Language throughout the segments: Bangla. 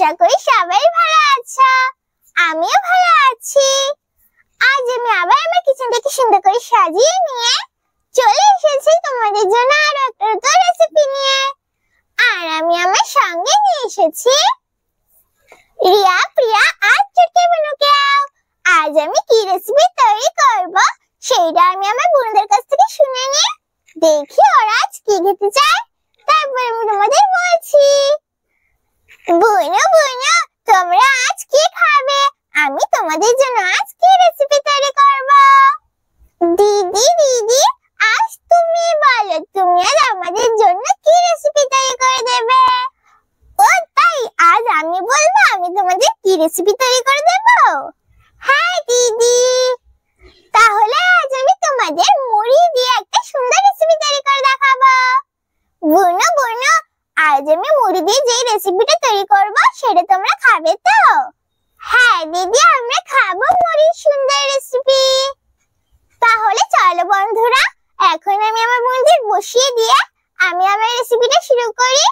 আশা করি সবাই ভালো আছো। আমিও ভালো আছি। আজ আমি আবার আমার কিচেনটাকে সুন্দর করে সাজিয়ে নিয়ে চলে এসেছি তোমাদের জন্য আরো একটা রেসিপি নিয়ে। আর আমি আমার সঙ্গে নিয়ে এসেছি রিয়া, প্রিয়া আর চুটকি বুনুকেও। আজ আমি কি রেসিপি তৈরি করব সেটা আমি আমার বোনদের কাছ থেকে শুনে নিয়ে দেখি ওরা আজ কি খেতে চায়, তারপর আমি তোমাদের বলছি। বুনু বুনু, তোমরা আজ কি খাবে? আমি তোমাদের জন্য আজ কি রেসিপি তৈরি করব। দিদি দিদি, আজ তুমি বলো, তুমি আজ আমাদের জন্য কি রেসিপি তৈরি করে দেবে? ও তাই, আজ আমি বলবো আমি তোমাদের কি রেসিপি তৈরি করে দেব? হ্যাঁ দিদি, তাহলে আজ আমি তোমাদের মুড়ি দিয়ে একটা সুন্দর রেসিপি তৈরি করে দেখাবো। বুনু বুনু, আজ আমি মুড়ি দিয়ে যে রেসিপিটা তৈরি করব সেটা তোমরা খাবে তো? হ্যাঁ দিদি, আমরা খাবো মুড়ির সুন্দর রেসিপি। তাহলে চলো বন্ধুরা, এখন আমি আমার বোনদের বসিয়ে দিয়ে আমি আমার রেসিপিটা শুরু করি।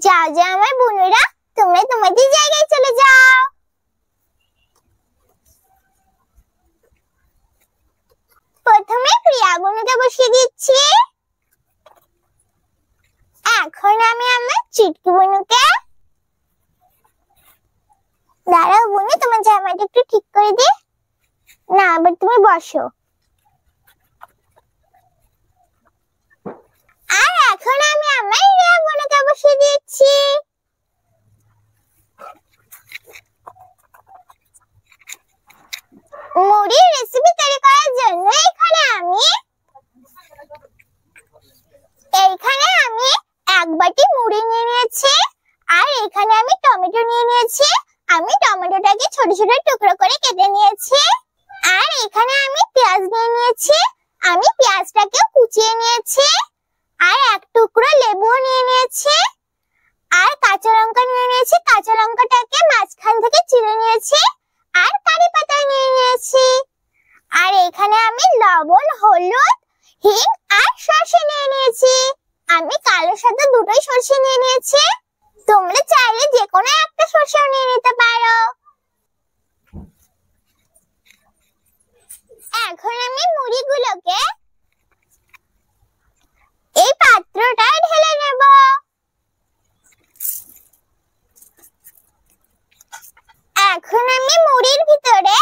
যাও যাও আমার বোনেরা, তোমরা তোমাদের জায়গায় চলে যাও। প্রথমে প্রিয়া বোনকে বসিয়ে দিচ্ছি। এখন আমি আমার চুটকি বোনকে, দাঁড়াও বোনু, তোমার জামাটা একটু ঠিক করে দি না, আবার তুমি বসো। আর এখন আমি আমার রিয়া বোনকে বসিয়ে দিচ্ছি। মুড়ির রেসিপি তৈরি করার জন্য এইখানে আমি এক বাটি মুড়ি নিয়ে নিয়েছি। আর এখানে আমি টমেটো নিয়ে নিয়েছি। আমি টমেটোটাকে ছোট ছোট টুকরো করে কেটে নিয়েছি। আর এখানে আমি পেঁয়াজ নিয়ে নিয়েছি। আমি পেঁয়াজটাকেও কুচিয়ে নিয়েছি। আর এক টুকরো লেবু নিয়ে নিয়েছি। আর কাঁচা লঙ্কা নিয়ে নিয়েছি। কাঁচা লঙ্কাটাকে মাঝখান থেকে চিড়ে নিয়েছি। আর কারি পাতা নিয়ে নিয়েছি। আর এখানে আমি লবণ, হলুদ, হিং আর সরষে নিয়ে নিয়েছি। আমি কালো সাদা দুটোই সরষে নিয়ে নিয়েছি। তোমরা চাইলে যে কোনো একটা সরষেও নিয়ে নিতে পারো। এখন আমি মুড়িগুলোকে এই পাত্রটায় ঢেলে নেব। এখন আমি মুড়ির ভিতরে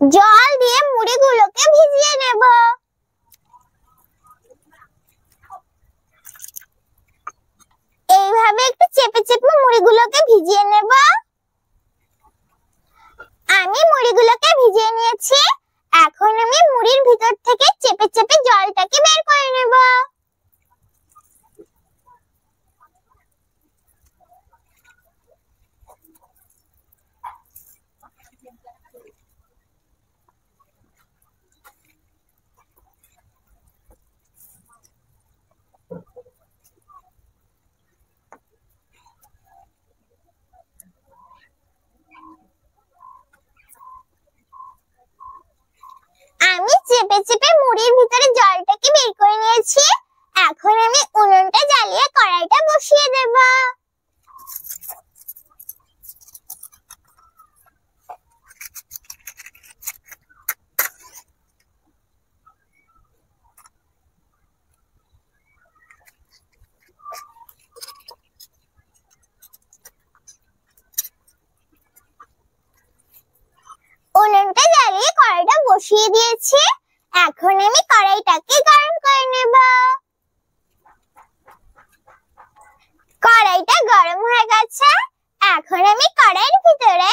জল দিয়ে মুড়িগুলোকে ভিজিয়ে নেব। এইভাবে একটু চেপে চেপে মুড়িগুলোকে ভিজিয়ে নেব। আমি মুড়িগুলোকে ভিজিয়ে নিয়েছি। এখন আমি মুড়ির ভিতর থেকে চেপে চেপে জলটাকে বের করে নেব। আমি চেপে চেপে মুড়ির ভিতরে জলটাকে বের করে নিয়েছি। এখন আমি উনুনটা জ্বালিয়ে কড়াইটা বসিয়ে দেব। উনুনটা জ্বালিয়ে কড়াইটা বসিয়ে দিয়েছি। এখন আমি কড়াইটাকে গরম করে নেব। কড়াইটা গরম হয়ে গেছে। এখন আমি কড়াইয়ের ভিতরে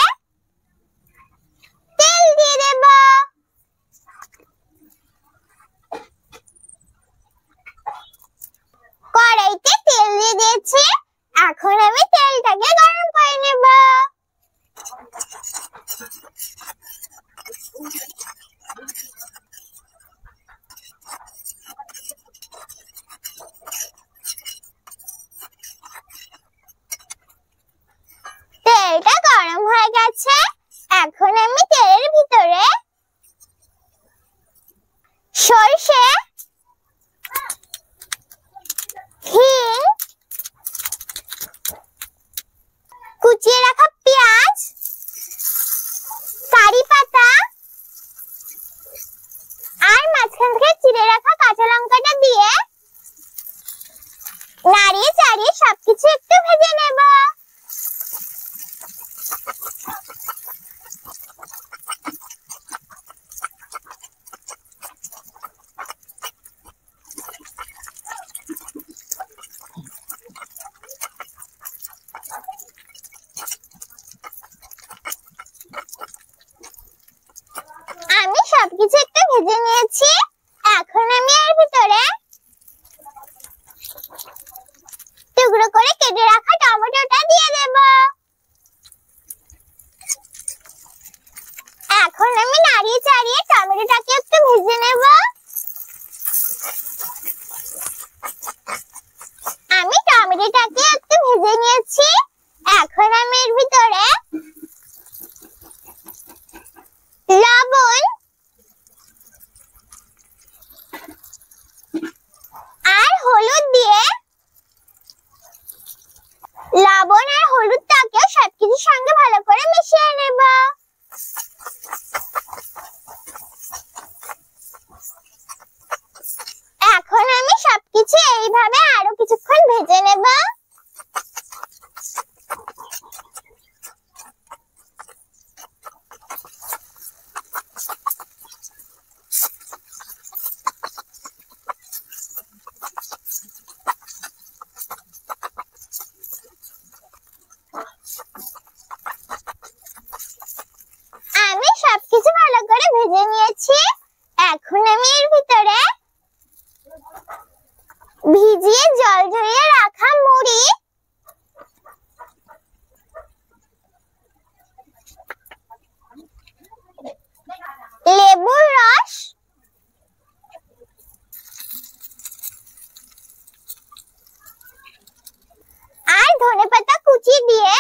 তেল দিয়ে দেব। কড়াইতে তেল দিয়ে দিয়েছি। এখন আমি তেলটাকে গরম করে নেব। তেলটা গরম হয়ে গেছে। এখন আমি তেলের ভিতরে সরষে, হিং কিছুক্ষণ ভেজে নেব। আমি সবকিছু ভালো করে ভেজে নিয়েছি। এখন আমি এর ভিতরে ভিজিয়ে জল ঝরিয়ে রাখা মুড়ি, লেবুর রস, আর ধনেপাতা কুচি দিয়ে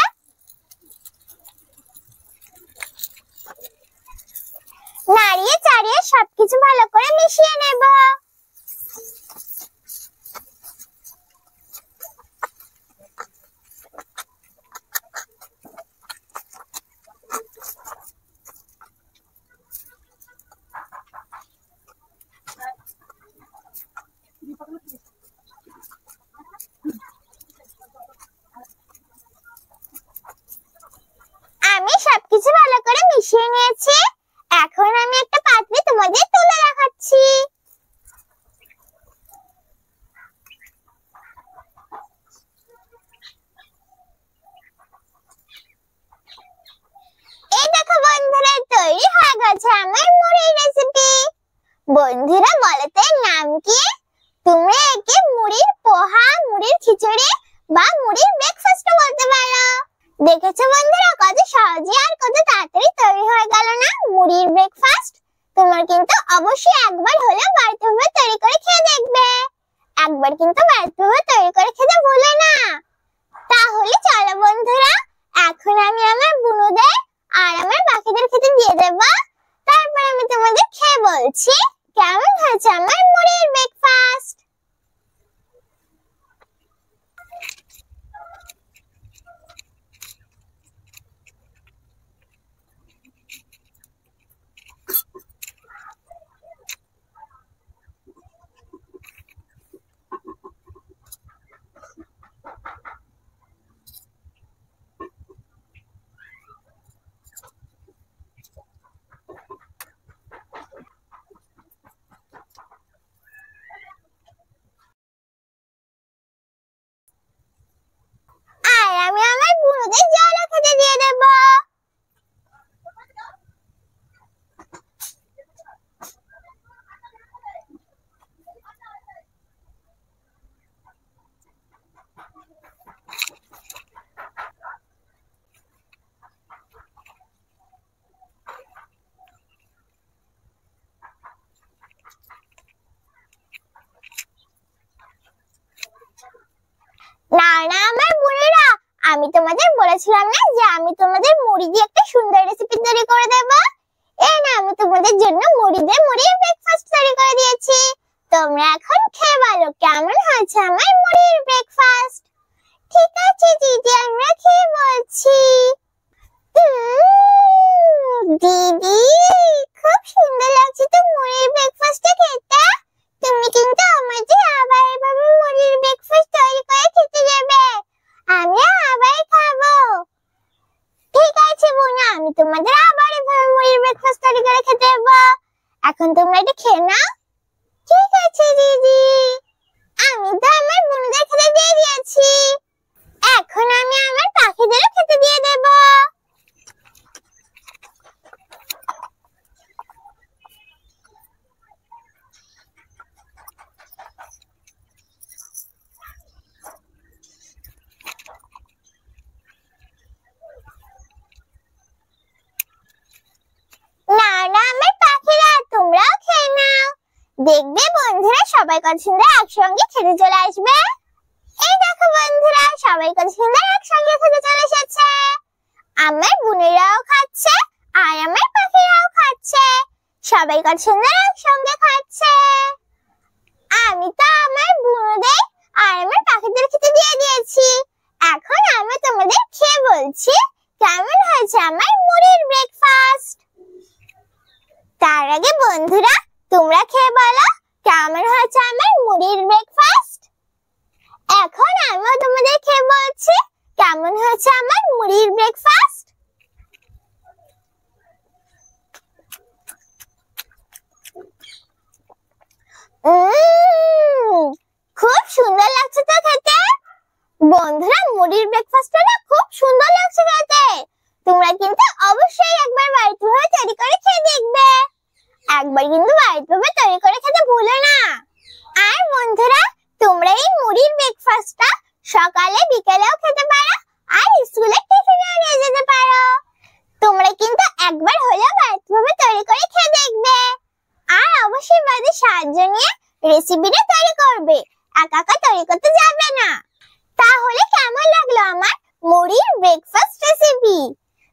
নাড়িয়ে চাড়িয়ে সবকিছু ভালো করে মিশিয়ে নেব। আমি সবকিছু ভালো করে মিশিয়ে নিয়েছি। এখন আমি একটা পাত্রে তোমাদের তুলে দেখাচ্ছি। এই দেখো বন্ধুরা, তৈরি হয়ে গেছে আমার মুড়ির রেসিপি। বন্ধুরা বলো তো এর নাম কি? তোমরা একে মুড়ির পোহা, মুড়ির খিচুড়ি বা মুড়ির ব্রেকফাস্টও বলতে পারো। দেখেছো বন্ধুরা কত সহজে আর কত তাড়াতাড়ি তৈরি হয়ে গেল না মুড়ির ব্রেকফাস্ট। তোমার কিন্তু অবশ্যই একবার হলেও বাড়িতে তৈরি করে খেয়ে দেখবে। একবার কিন্তু বাড়িতে তৈরি করে খেতে ভুলো না। তাহলে চলো বন্ধুরা, এখন আমি আমার বুনুদের আর আমার বাকিদের খেতে দিয়ে দেব। তারপর আমি তোমাদের খেয়ে বলছি কেমন হয়েছে আমার মুড়ির ব্রেকফাস্ট। আর আমি আমার বুনুদের জলও খেতে দিয়ে দেব। না না আমার বোনেরা, আমি তোমাদের বলেছিলাম না যে আমি তোমাদের মুড়ি দিয়ে একটা সুন্দর রেসিপি তৈরি করে দেব। এই না, আমি তোমাদের জন্য মুড়ি দিয়ে মুড়ির ব্রেকফাস্ট তৈরি করে দিয়েছি। তোমরা এখন খেয়ে বলো কেমন হয়েছে আমার মুড়ির ব্রেকফাস্ট। ঠিক আছে দিদি, আমরা খেয়ে বলছি। দিদি, খুব সুন্দর লাগছে তো মুড়ির ব্রেকফাস্টটা খেতে। তুমি কিন্তু আমাদের আবার এভাবে মুড়ির ব্রেকফাস্ট তৈরি করে খেতে দেবে। আমি আবার খাবো। ঠিক আছে বোনা, আমি তোমাদের আবার এভাবে মুড়ির ব্রেকফাস্ট তৈরি করে খেতে দেবো। এখন তোমরা এটা খেয়ে নাও। ঠিক আছে দিদি। আমি তো আমার বোনদের খেতে দিয়ে দিয়েছি। এখন আমি আমার পাখিদেরও খেতে দিয়ে দেব। না না আমার পাখিরা, তোমরাও খেয়ে নাও। দেখবে বন্ধুরা সবাই কত সুন্দর একসঙ্গে খেতে চলে আসবে। এই দেখো বন্ধুরা, সবাই কত সুন্দর একসঙ্গে খেতে চলে এসেছে। আমার বোনেরাও খাচ্ছে আর আমার পাখিরাও খাচ্ছে। সবাই কত সুন্দর একসঙ্গে খাচ্ছে। আমি তো আমার বোনদের আর আমার পাখিদের খেতে দিয়ে দিয়েছি। এখন আমি তোমাদের খেয়ে বলছি কেমন হয়েছে আমার মুড়ির ব্রেকফাস্ট। তার আগে বন্ধুরা তোমরা খেয়ে বলো কেমন হয়েছে আমার মুড়ির ব্রেকফাস্ট। ব্রেকফাস্টটা না খুব সুন্দর লাগছে খেতে। তোমরা কিন্তু অবশ্যই একবার বাড়িতে ভাবে তৈরি করে খেয়ে দেখবে। একবার কিন্তু বাড়িতে ভাবে তৈরি করে খেতে ভুলো না। আর বন্ধুরা, তোমরা এই মুড়ির ব্রেকফাস্টটা সকালে বিকেলেও খেতে পারো আর স্কুলে টিফিনেও নিয়ে যেতে পারো। তোমরা কিন্তু একবার হলেও বাড়িতে ভাবে তৈরি করে খেয়ে দেখবে। আর অবশ্যই বাড়িতে সাহায্য নিয়ে রেসিপিটা তৈরি করবে, একা একা তৈরি করতে যাবে না। তাহলে কেমন লাগলো আমার মুড়ির ব্রেকফাস্ট রেসিপি?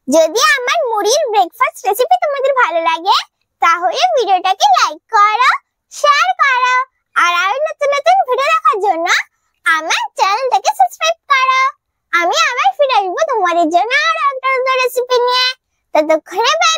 যদি আমার মুড়ির ব্রেকফাস্ট রেসিপি তোমাদের ভালো লাগে তাহলে ভিডিওটাকে লাইক করো, শেয়ার করো আর আরো নতুন নতুন ভিডিও দেখার জন্য আমার চ্যানেলটাকে সাবস্ক্রাইব করো। আমি আবার ফিরে আসবো তোমাদের জন্য আরো একটা রেসিপি নিয়ে। ততক্ষণে বাই।